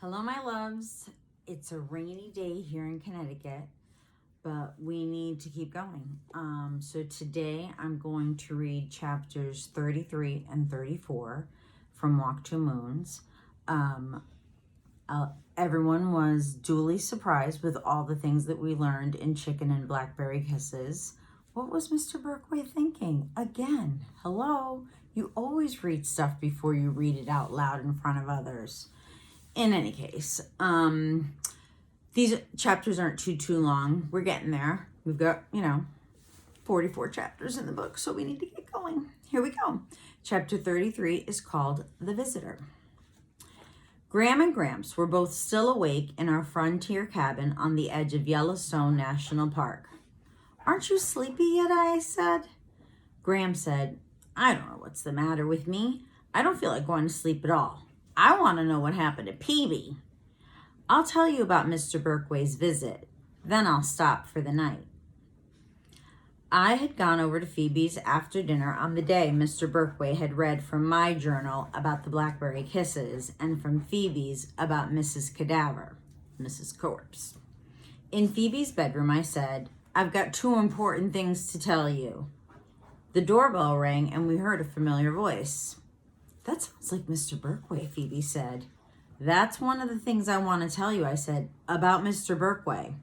Hello, my loves. It's a rainy day here in Connecticut, but we need to keep going. So today I'm going to read chapters 33 and 34 from Walk Two Moons. Everyone was duly surprised with all the things that we learned in Chicken and Blackberry Kisses. What was Mr. Berkway thinking? Again, hello? You always read stuff before you read it out loud in front of others. In any case, these chapters aren't too long. We're getting there. We've got, 44 chapters in the book, so we need to get going. Here we go. Chapter 33 is called The Visitor. Graham and Gramps were both still awake in our frontier cabin on the edge of Yellowstone National Park. "Aren't you sleepy yet?" I said. Graham said, "I don't know what's the matter with me. I don't feel like going to sleep at all. I want to know what happened to Peavy." "I'll tell you about Mr. Berkway's visit. Then I'll stop for the night." I had gone over to Phoebe's after dinner on the day Mr. Berkway had read from my journal about the Blackberry Kisses and from Phoebe's about Mrs. Cadaver, Mrs. Corpse. In Phoebe's bedroom, I said, "I've got two important things to tell you." The doorbell rang and we heard a familiar voice. "That sounds like Mr. Berkway," Phoebe said. "That's one of the things I want to tell you," I said, "about Mr. Berkway."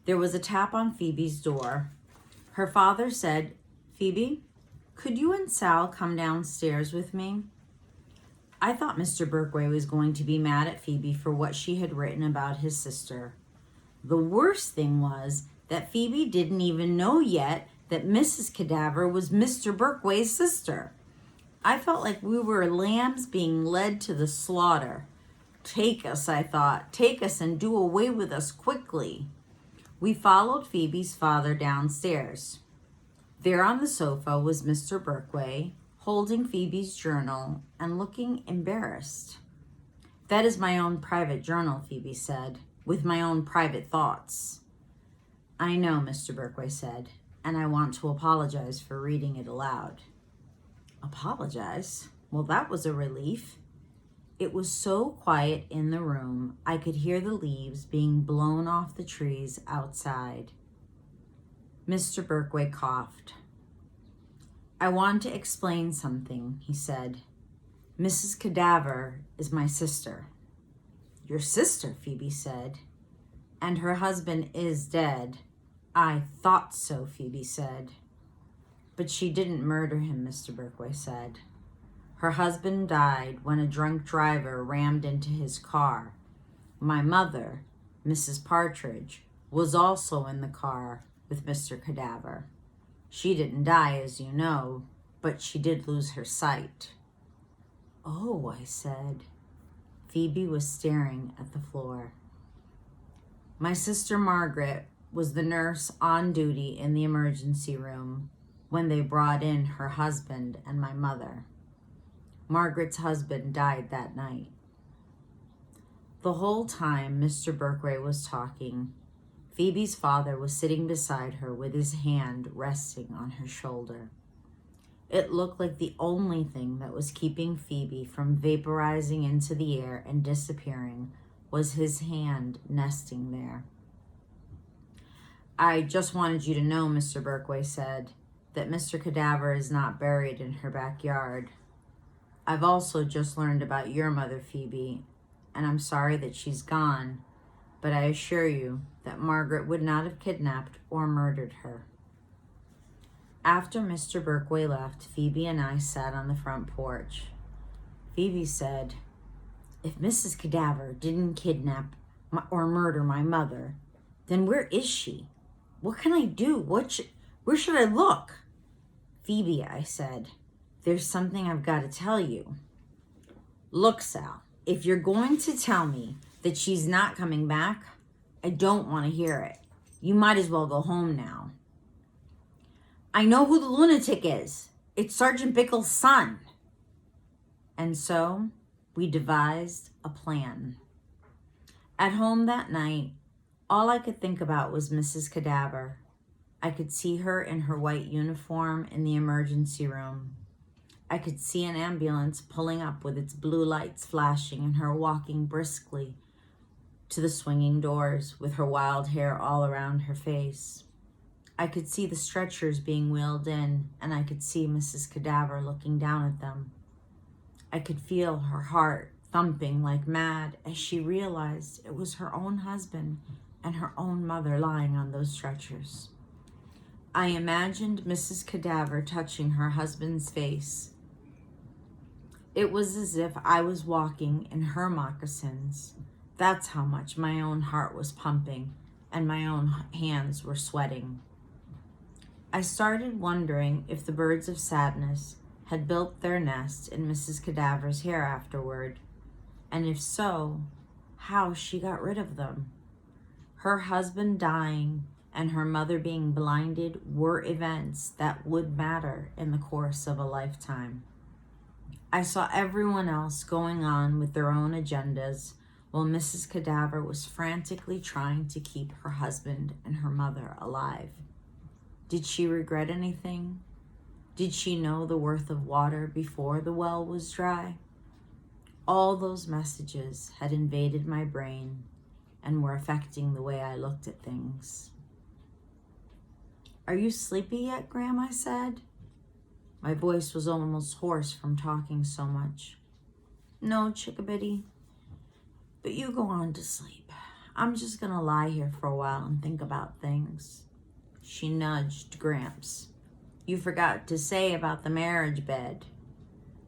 There was a tap on Phoebe's door. Her father said, "Phoebe, could you and Sal come downstairs with me?" I thought Mr. Berkway was going to be mad at Phoebe for what she had written about his sister. The worst thing was that Phoebe didn't even know yet that Mrs. Cadaver was Mr. Berkway's sister. I felt like we were lambs being led to the slaughter. "Take us," I thought. "Take us and do away with us quickly." We followed Phoebe's father downstairs. There on the sofa was Mr. Berkway, holding Phoebe's journal and looking embarrassed. "That is my own private journal," Phoebe said, "with my own private thoughts." "I know," Mr. Berkway said, "and I want to apologize for reading it aloud." Apologize? Well, that was a relief. It was so quiet in the room, I could hear the leaves being blown off the trees outside. Mr. Berkway coughed. "I want to explain something," he said. "Mrs. Cadaver is my sister." "Your sister?" Phoebe said. "And her husband is dead." "I thought so," Phoebe said. "But she didn't murder him," Mr. Berkway said. "Her husband died when a drunk driver rammed into his car. My mother, Mrs. Partridge, was also in the car with Mr. Cadaver. She didn't die, as you know, but she did lose her sight." "Oh," I said. Phoebe was staring at the floor. "My sister Margaret was the nurse on duty in the emergency room when they brought in her husband and my mother. Margaret's husband died that night." The whole time Mr. Berkway was talking, Phoebe's father was sitting beside her with his hand resting on her shoulder. It looked like the only thing that was keeping Phoebe from vaporizing into the air and disappearing was his hand nesting there. "I just wanted you to know," Mr. Berkway said, "that Mr. Cadaver is not buried in her backyard. I've also just learned about your mother, Phoebe, and I'm sorry that she's gone, but I assure you that Margaret would not have kidnapped or murdered her." After Mr. Berkway left, Phoebe and I sat on the front porch. Phoebe said, "If Mrs. Cadaver didn't kidnap or murder my mother, then where is she? What can I do? Where should I look?" "Phoebe," I said, "there's something I've got to tell you." "Look, Sal, if you're going to tell me that she's not coming back, I don't want to hear it. You might as well go home now." "I know who the lunatic is. It's Sergeant Bickle's son." And so we devised a plan. At home that night, all I could think about was Mrs. Cadaver. I could see her in her white uniform in the emergency room. I could see an ambulance pulling up with its blue lights flashing and her walking briskly to the swinging doors with her wild hair all around her face. I could see the stretchers being wheeled in, and I could see Mrs. Cadaver looking down at them. I could feel her heart thumping like mad as she realized it was her own husband and her own mother lying on those stretchers. I imagined Mrs. Cadaver touching her husband's face. It was as if I was walking in her moccasins. That's how much my own heart was pumping and my own hands were sweating. I started wondering if the birds of sadness had built their nest in Mrs. Cadaver's hair afterward, and if so, how she got rid of them. Her husband dying and her mother being blinded were events that would matter in the course of a lifetime. I saw everyone else going on with their own agendas while Mrs. Cadaver was frantically trying to keep her husband and her mother alive. Did she regret anything? Did she know the worth of water before the well was dry? All those messages had invaded my brain and were affecting the way I looked at things. "Are you sleepy yet, Gram?" I said. My voice was almost hoarse from talking so much. "No, Chickabiddy, but you go on to sleep. I'm just gonna lie here for a while and think about things." She nudged Gramps. "You forgot to say about the marriage bed."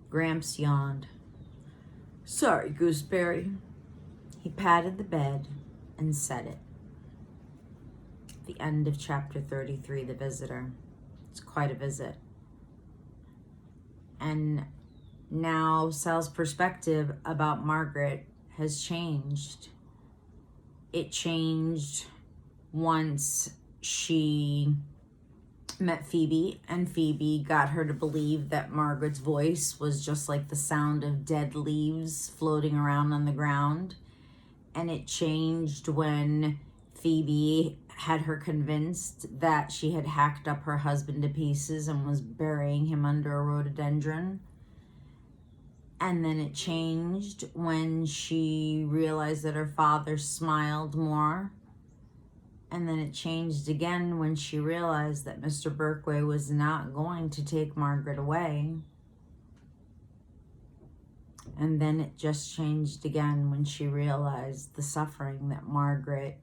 Gramps yawned. "Sorry, Gooseberry." He patted the bed and said it. The end of chapter 33, The Visitor. It's quite a visit. And now Sal's perspective about Margaret has changed. It changed once she met Phoebe, and Phoebe got her to believe that Margaret's voice was just like the sound of dead leaves floating around on the ground. And it changed when Phoebe had her convinced that she had hacked up her husband to pieces and was burying him under a rhododendron. And then it changed when she realized that her father smiled more. And then it changed again when she realized that Mr. Berkway was not going to take Margaret away. And then it just changed again when she realized the suffering that Margaret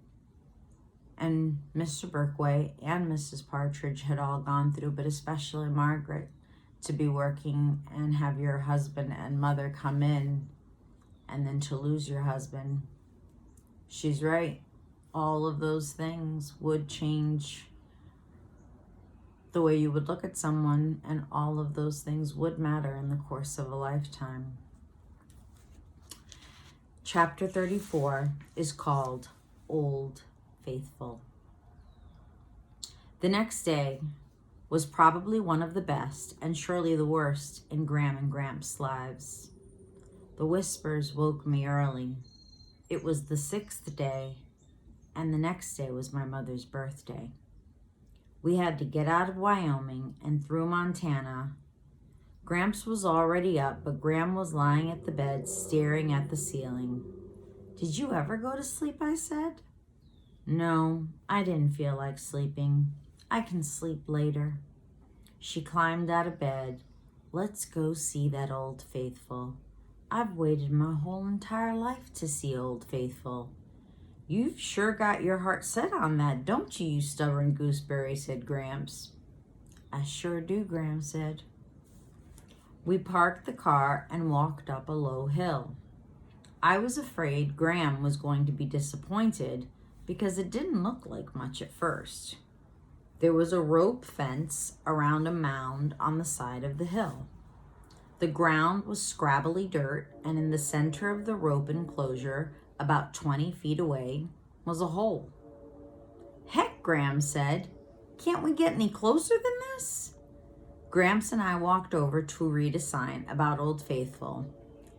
and Mr. Berkway and Mrs. Partridge had all gone through, but especially Margaret, to be working and have your husband and mother come in and then to lose your husband. She's right. All of those things would change the way you would look at someone, and all of those things would matter in the course of a lifetime. Chapter 34 is called Old Faithful. The next day was probably one of the best and surely the worst in Gram and Gramps' lives. The whispers woke me early. It was the 6th day, and the next day was my mother's birthday. We had to get out of Wyoming and through Montana. Gramps was already up, but Gram was lying at the bed staring at the ceiling. "Did you ever go to sleep?" I said. "No, I didn't feel like sleeping. I can sleep later." She climbed out of bed. "Let's go see that Old Faithful. I've waited my whole entire life to see Old Faithful." "You've sure got your heart set on that, don't you, you stubborn gooseberry," said Gramps. "I sure do," Gram said. We parked the car and walked up a low hill. I was afraid Gram was going to be disappointed because it didn't look like much at first. There was a rope fence around a mound on the side of the hill. The ground was scrabbly dirt, and in the center of the rope enclosure, about 20 feet away, was a hole. "Heck," Gram said, "can't we get any closer than this?" Gramps and I walked over to read a sign about Old Faithful.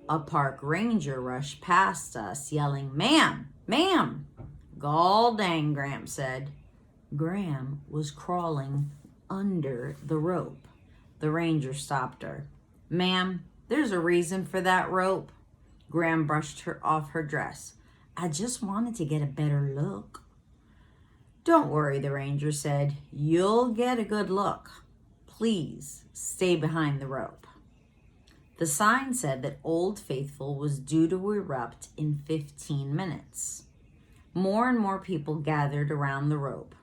A park ranger rushed past us, yelling, "Ma'am, ma'am!" "Gall dang," Gramps said. Gram was crawling under the rope. The ranger stopped her. "Ma'am, there's a reason for that rope." Gram brushed her off her dress. I just wanted to get a better look. Don't worry, the ranger said. You'll get a good look. Please stay behind the rope. The sign said that Old Faithful was due to erupt in 15 minutes. More and more people gathered around the rope.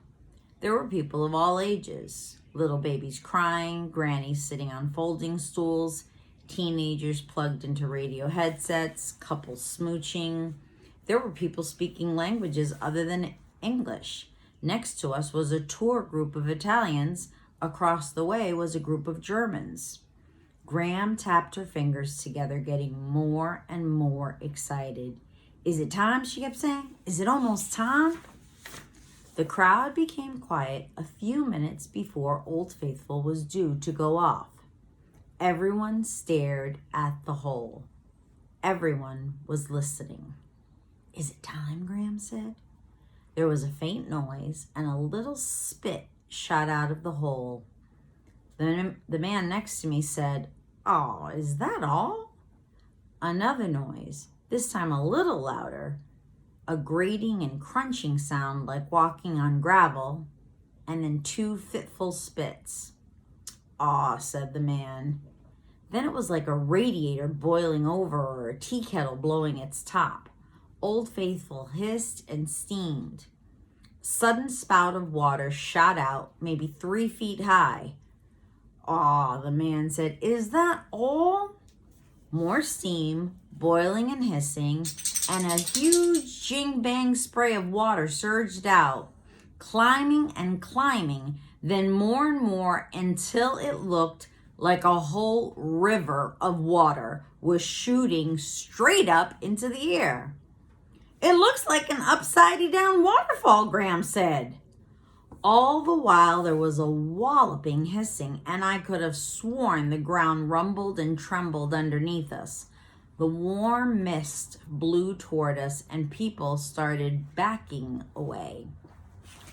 There were people of all ages, little babies crying, grannies sitting on folding stools, teenagers plugged into radio headsets, couples smooching. There were people speaking languages other than English. Next to us was a tour group of Italians. Across the way was a group of Germans. Graham tapped her fingers together, getting more and more excited. Is it time? She kept saying. Is it almost time? The crowd became quiet a few minutes before Old Faithful was due to go off. Everyone stared at the hole. Everyone was listening. Is it time? Graham said. There was a faint noise and a little spit shot out of the hole. The man next to me said, "Oh, is that all?" Another noise, this time a little louder, a grating and crunching sound like walking on gravel, and then 2 fitful spits. "Aw," said the man. Then it was like a radiator boiling over or a tea kettle blowing its top. Old Faithful hissed and steamed. Sudden spout of water shot out, maybe 3 feet high. "Aw," the man said, "is that all?" More steam, boiling and hissing, and a huge jing-bang spray of water surged out, climbing and climbing, then more and more until it looked like a whole river of water was shooting straight up into the air. "It looks like an upside-down waterfall," Graham said. All the while there was a walloping hissing, and I could have sworn the ground rumbled and trembled underneath us. The warm mist blew toward us, and people started backing away.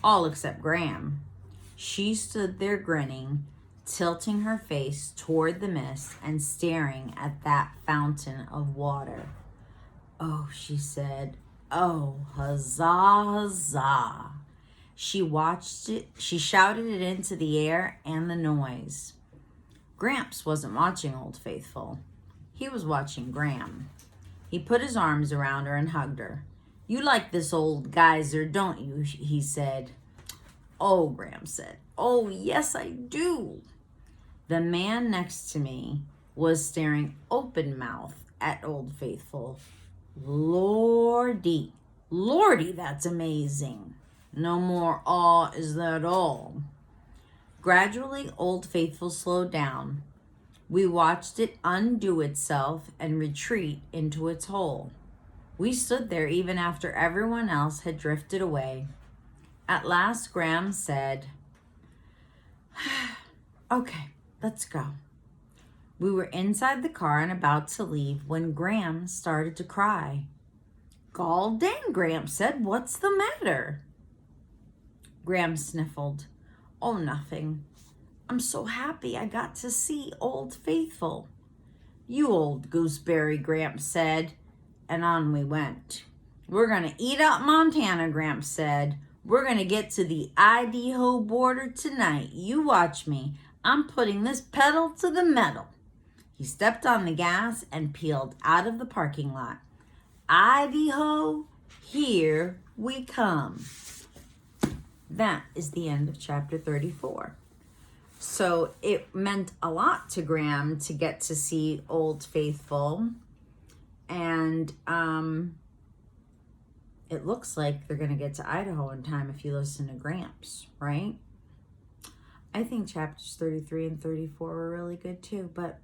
All except Graham. She stood there grinning, tilting her face toward the mist and staring at that fountain of water. "Oh," she said. "Oh, huzzah, huzzah." She watched it, she shouted it into the air and the noise. Gramps wasn't watching Old Faithful. He was watching Graham. He put his arms around her and hugged her. "You like this old geyser, don't you?" he said. "Oh," Graham said. "Oh, yes, I do." The man next to me was staring open-mouthed at Old Faithful. "Lordy, Lordy, that's amazing. No more awe, is that all?" Gradually, Old Faithful slowed down. We watched it undo itself and retreat into its hole. We stood there even after everyone else had drifted away. At last, Graham said, "Okay, let's go." We were inside the car and about to leave when Graham started to cry. "Gall dang," Graham said. "What's the matter?" Graham sniffled. "Oh, nothing. I'm so happy I got to see Old Faithful." "You old gooseberry," Gramps said, and on we went. "We're gonna eat up Montana," Gramps said. "We're gonna get to the Idaho border tonight. You watch me. I'm putting this pedal to the metal." He stepped on the gas and peeled out of the parking lot. Idaho, here we come. That is the end of chapter 34. So it meant a lot to Graham to get to see Old Faithful. And it looks like they're going to get to Idaho in time if you listen to Gramps, right? I think chapters 33 and 34 are really good too, but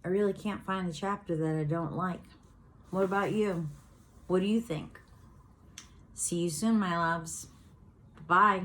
I really can't find a chapter that I don't like. What about you? What do you think? See you soon, my loves. Bye.